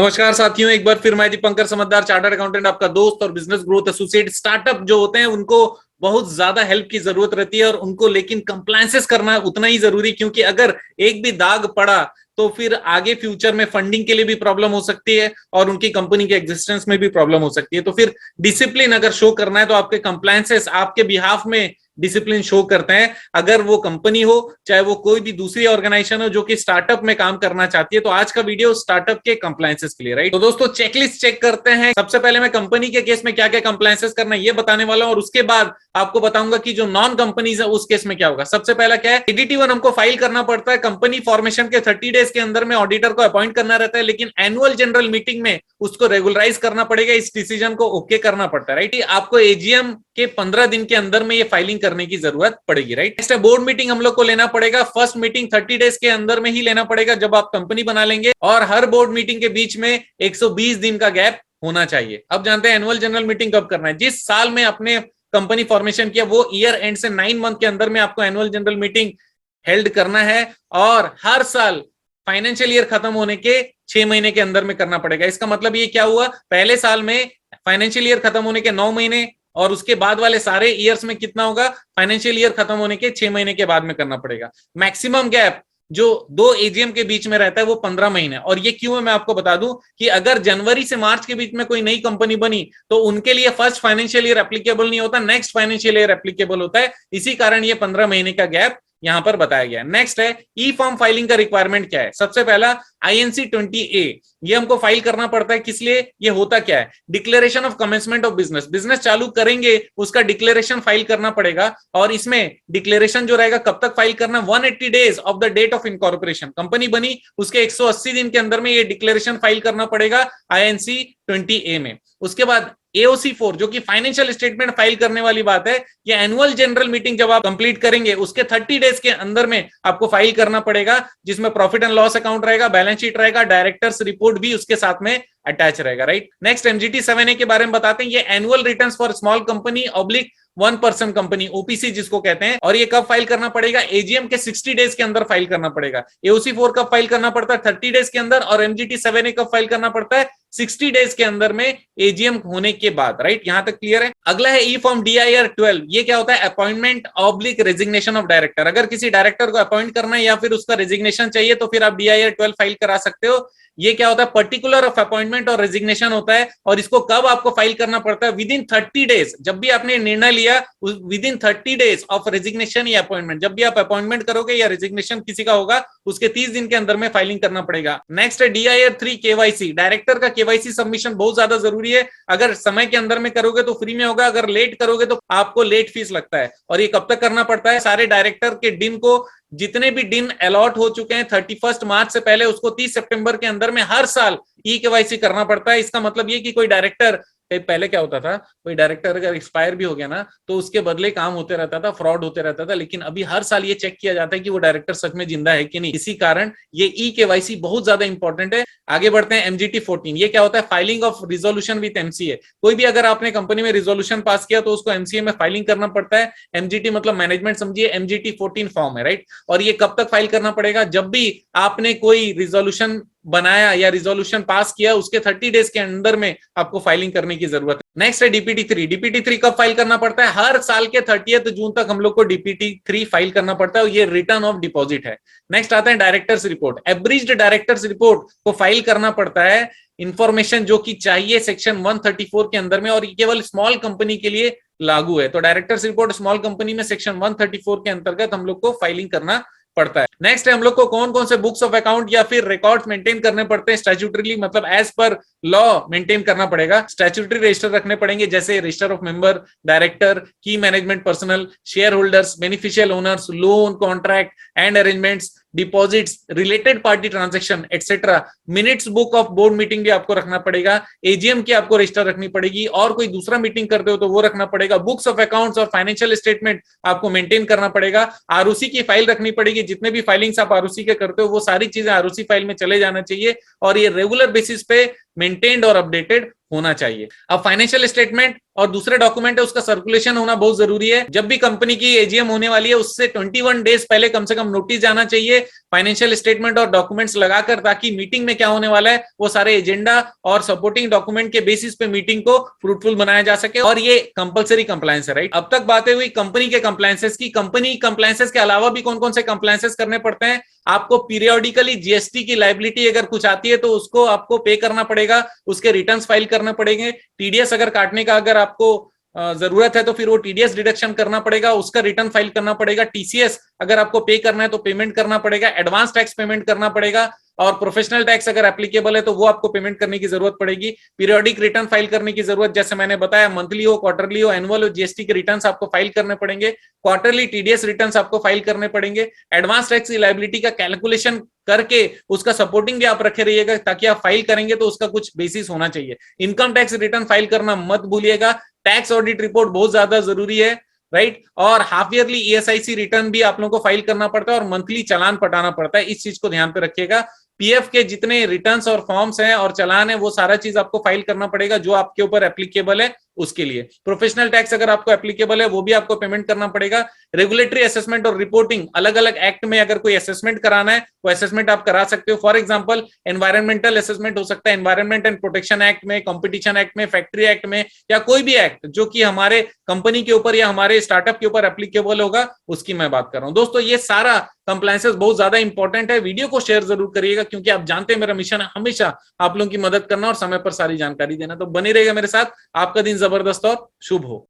नमस्कार साथियों, एक बार फिर मैं दीपंकर समझदार चार्टर्ड अकाउंटेंट, आपका दोस्त और बिजनेस ग्रोथ एसोसिएट। स्टार्टअप जो होते हैं उनको बहुत ज्यादा हेल्प की जरूरत रहती है और उनको लेकिन कंप्लायंसेस करना उतना ही जरूरी, क्योंकि अगर एक भी दाग पड़ा तो फिर आगे फ्यूचर में फंडिंग के लिए भी प्रॉब्लम हो सकती है और उनकी कंपनी के एग्जिस्टेंस में भी प्रॉब्लम हो सकती है। तो फिर डिसिप्लिन अगर शो करना है तो आपके कंप्लायंसेस आपके बिहाफ में डिसिप्लिन शो करते हैं। अगर वो कंपनी हो चाहे वो कोई भी दूसरी ऑर्गेनाइजेशन हो जो कि स्टार्टअप में काम करना चाहती है। तो आज का वीडियो स्टार्टअप के कंप्लायंसेस के लिए, राइट। तो दोस्तों चेकलिस्ट चेक करते हैं। सबसे पहले मैं कंपनी के केस में क्या क्या कंप्लायंसेस करना है ये बताने वाला हूं और उसके बाद आपको बताऊंगा कि जो नॉन कंपनीज है उस केस में क्या होगा। सबसे पहला क्या है, एडीटी1 हमको फाइल करना पड़ता है। कंपनी फॉर्मेशन के 30 डेज के अंदर में ऑडिटर को अपॉइंट करना रहता है, लेकिन एनुअल जनरल मीटिंग में उसको रेगुलराइज करना पड़ेगा, इस डिसीजन को ओके करना पड़ता है, राइट। आपको एजीएम के 15 दिन के अंदर में ये फाइलिंग करने की जरूरत पड़ेगी, राइट। नेक्स्ट है बोर्ड मीटिंग हम लोग को लेना पड़ेगा। फर्स्ट मीटिंग 30 डेज के अंदर में ही लेना पड़ेगा जब आप कंपनी बना लेंगे, और हर बोर्ड मीटिंग के बीच में 120 दिन का गैप होना चाहिए। अब जानते हैं एनुअल जनरल मीटिंग कब करना है। जिस साल में अपने कंपनी फॉर्मेशन किया वो ईयर एंड से 9 मंथ के अंदर में आपको एनुअल जनरल मीटिंग हेल्ड करना है, और हर साल फाइनेंशियल ईयर खत्म होने के 6 महीने के अंदर में करना पड़ेगा। इसका मतलब ये क्या हुआ, पहले साल में फाइनेंशियल ईयर खत्म होने के 9 महीने और उसके बाद वाले सारे ईयर्स में कितना होगा, फाइनेंशियल ईयर खत्म होने के 6 महीने के बाद में करना पड़ेगा। मैक्सिमम गैप जो 2 एजीएम के बीच में रहता है वो 15 महीने। और ये क्यों है मैं आपको बता दूं कि अगर जनवरी से मार्च के बीच में कोई नई कंपनी बनी तो उनके लिए फर्स्ट फाइनेंशियल ईयर एप्लीकेबल नहीं होता, नेक्स्ट फाइनेंशियल ईयर एप्लीकेबल होता है। इसी कारण ये 15 महीने का गैप यहां पर बताया गया। नेक्स्ट है ई फॉर्म फाइलिंग का रिक्वायरमेंट क्या है। सबसे पहला INC-20A, ये हमको फाइल करना पड़ता है। किस लिए, ये होता क्या है, declaration of commencement of business. Business चालू करेंगे उसका डिक्लेरेशन फाइल करना पड़ेगा, और इसमें डिक्लेरेशन जो रहेगा कब तक फाइल करना, 180 days of the date of incorporation. Company बनी उसके 180 दिन के अंदर में ये डिक्लेरेशन फाइल करना पड़ेगा INC-20A में। उसके बाद AOC-4 जो कि फाइनेंशियल स्टेटमेंट फाइल करने वाली बात है, ये एनुअल जनरल मीटिंग जब आप कंप्लीट करेंगे उसके 30 डेज के अंदर में आपको फाइल करना पड़ेगा, जिसमें प्रॉफिट एंड लॉस अकाउंट रहेगा, बैलेंस शीट रहेगा, डायरेक्टर्स रिपोर्ट भी उसके साथ में अटैच रहेगा, राइट। नेक्स्ट MGT-7A के बारे में बताते हैं। ये annual returns for small company oblique 1% company, OPC जिसको कहते हैं। और ये कब फाइल करना पड़ेगा, एजीएम के 60 डेज के अंदर फाइल करना पड़ेगा। AOC-4 कब फाइल करना पड़ता है, 30 डेज के अंदर, और MGT-7A कब फाइल करना पड़ता है, 60 डेज के अंदर में एजीएम होने के बाद, राइट। यहां तक क्लियर है। अगला है ई फॉर्म DIR-12। ये क्या होता है, appointment oblique resignation of director. अगर किसी डायरेक्टर को अपॉइंट करना है या फिर उसका रेजिग्नेशन चाहिए तो फिर आप DIR-12 फाइल करा सकते हो। ये क्या होता है, पर्टिकुलर ऑफ अपॉइंटमेंट और रेजिग्नेशन होता है, और इसको कब आपको फाइल करना पड़ता है, विद इन 30 डेज। जब भी आपने निर्णय लिया with in 30 days of resignation या अपॉइंटमेंट, जब भी आप अपॉइंटमेंट करोगे या रेजिग्नेशन किसी का होगा उसके 30 दिन के अंदर में फाइलिंग करना पड़ेगा। नेक्स्ट है DIR-3 KYC। डायरेक्टर का KYC सबमिशन बहुत ज्यादा जरूरी है। अगर समय के अंदर में करोगे तो फ्री में होगा, अगर लेट करोगे तो आपको लेट फीस लगता है। और ये कब तक करना पड़ता है, सारे डायरेक्टर के दिन को, जितने भी दिन अलॉट हो चुके हैं 31 मार्च से पहले, उसको 30 सितंबर के अंदर में हर साल KYC करना पड़ता है। इसका मतलब ये कि कोई डायरेक्टर, पहले क्या होता था, कोई डायरेक्टर अगर एक्सपायर भी हो गया ना तो उसके बदले काम होते रहता था, फ्रॉड होते रहता था, लेकिन अभी हर साल ये चेक किया जाता है कि वो डायरेक्टर सच में जिंदा है कि नहीं। इसी कारण ये KYC बहुत ज्यादा इंपॉर्टेंट है। आगे बढ़ते हैं MGT-14। ये क्या होता है, filing of resolution with MCA। कोई भी अगर आपने कंपनी में रिजोल्यूशन पास किया तो उसको MCA में फाइलिंग करना पड़ता है। MGT मतलब मैनेजमेंट समझिए, MGT-14 फॉर्म है, राइट। और ये कब तक फाइल करना पड़ेगा, जब भी आपने कोई रिजोल्यूशन बनाया या रिजोल्यूशन पास किया उसके 30 डेज के अंदर में आपको फाइलिंग करने की जरूरत है। नेक्स्ट है DPT-3। DPT-3 कब फाइल करना पड़ता है, हर साल के 30 जून तक हम लोग को DPT-3 फाइल करना पड़ता है, और ये रिटर्न ऑफ डिपॉजिट है। नेक्स्ट आता है directors report. Abridged directors report को फाइल करना पड़ता है, इंफॉर्मेशन जो कि चाहिए सेक्शन 134 के अंदर में, और ये केवल स्मॉल कंपनी के लिए लागू है। तो डायरेक्टर्स रिपोर्ट स्मॉल कंपनी में सेक्शन 134 के अंतर्गत हम लोग को फाइलिंग करना पड़ता है। नेक्स्ट है हम लोग को कौन कौन से बुक्स ऑफ अकाउंट या फिर रिकॉर्ड्स मेंटेन करने पड़ते हैं स्टैट्यूटरीली, मतलब एज पर लॉ मेंटेन करना पड़ेगा। स्टैट्यूटरी रजिस्टर रखने पड़ेंगे, जैसे रजिस्टर ऑफ मेंबर, डायरेक्टर, की management personal, share holders, beneficial owners, loan, contract and arrangements, deposits, related party transaction etcetera. Minutes book of board meeting भी आपको रखना पड़ेगा। एजीएम की आपको रजिस्टर रखनी पड़ेगी, और कोई दूसरा मीटिंग करते हो तो वो रखना पड़ेगा। बुक्स ऑफ अकाउंट्स और फाइनेंशियल स्टेटमेंट आपको मेंटेन करना पड़ेगा। आरओसी की फाइल रखनी पड़ेगी, जितने भी फाइलिंग्स आप आरओसी के करते हो वो सारी चीजें आरओसी फाइल में चले जाना चाहिए, और ये रेगुलर बेसिस पे मेंटेन्ड और अपडेटेड होना चाहिए। अब फाइनेंशियल स्टेटमेंट और दूसरे डॉक्यूमेंट है उसका सर्कुलेशन होना बहुत जरूरी है। जब भी कंपनी की एजीएम होने वाली है उससे 21 डेज पहले कम से कम नोटिस जाना चाहिए फाइनेंशियल स्टेटमेंट और डॉक्यूमेंट्स लगाकर, ताकि मीटिंग में क्या होने वाला है वो सारे एजेंडा और सपोर्टिंग डॉक्यूमेंट के बेसिस पे मीटिंग को फ्रूटफुल बनाया जा सके। और ये कंपलसरी कंप्लायंस है, राइट। अब तक बातें हुई कंपनी के कंप्लायंसेस की। कंपनी कंप्लायंसेस के अलावा भी कौन कौन से कंप्लायंसेस करने पड़ते हैं? आपको पीरियोडिकली जीएसटी की लायबिलिटी अगर कुछ आती है तो उसको आपको पे करना पड़ेगा, उसके रिटर्न्स फाइल करने पड़ेंगे। टीडीएस अगर काटने का अगर आपको जरूरत है तो फिर वो टीडीएस डिडक्शन करना पड़ेगा, उसका रिटर्न फाइल करना पड़ेगा। टीसीएस अगर आपको पे करना है तो पेमेंट करना पड़ेगा, एडवांस टैक्स पेमेंट करना पड़ेगा, और प्रोफेशनल टैक्स अगर एप्लीकेबल है तो वो आपको पेमेंट करने की जरूरत पड़ेगी। पीरियोडिक रिटर्न फाइल करने की जरूरत, जैसे मैंने बताया, मंथली हो, क्वार्टरली हो, एनुअल हो, जीएसटी के रिटर्न्स आपको फाइल करने पड़ेंगे। क्वार्टरली टीडीएस रिटर्न्स आपको फाइल करने पड़ेंगे। एडवांस टैक्स की लायबिलिटी का कैलकुलेशन करके उसका सपोर्टिंग भी आप रखे रहिएगा, ताकि आप फाइल करेंगे तो उसका कुछ बेसिस होना चाहिए। इनकम टैक्स रिटर्न फाइल करना मत भूलिएगा। टैक्स ऑडिट रिपोर्ट बहुत ज्यादा जरूरी है, राइट। और हाफ ईयरली ईएसआईसी रिटर्न भी आप लोगों को फाइल करना पड़ता है और मंथली चालान पटाना पड़ता है। इस चीज को ध्यान पे रखिएगा। पीएफ के जितने रिटर्न्स और फॉर्म्स हैं और चालान है वो सारा चीज आपको फाइल करना पड़ेगा जो आपके ऊपर एप्लीकेबल है उसके लिए। प्रोफेशनल टैक्स अगर आपको एप्लीकेबल है वो भी आपको पेमेंट करना पड़ेगा। रेगुलेटरी असेसमेंट और रिपोर्टिंग, अलग अलग एक्ट में अगर कोई असेसमेंट कराना है वो असेसमेंट आप करा सकते हो। फॉर एग्जांपल एनवायरमेंटल असेसमेंट हो सकता है एनवायरमेंट एंड प्रोटेक्शन एक्ट में, कंपटीशन एक्ट में, फैक्ट्री एक्ट में, या कोई भी एक्ट जो कि हमारे कंपनी के ऊपर या हमारे स्टार्टअप के ऊपर एप्लीकेबल होगा उसकी मैं बात कर रहा हूं। दोस्तों ये सारा कंप्लायंसेस बहुत ज्यादा इंपॉर्टेंट है। वीडियो को शेयर जरूर करिएगा क्योंकि आप जानते हैं मेरा मिशन है हमेशा आप लोगों की मदद करना और समय पर सारी जानकारी देना। तो बने रहेगा मेरे साथ। आपका दिन जबरदस्त और शुभ हो।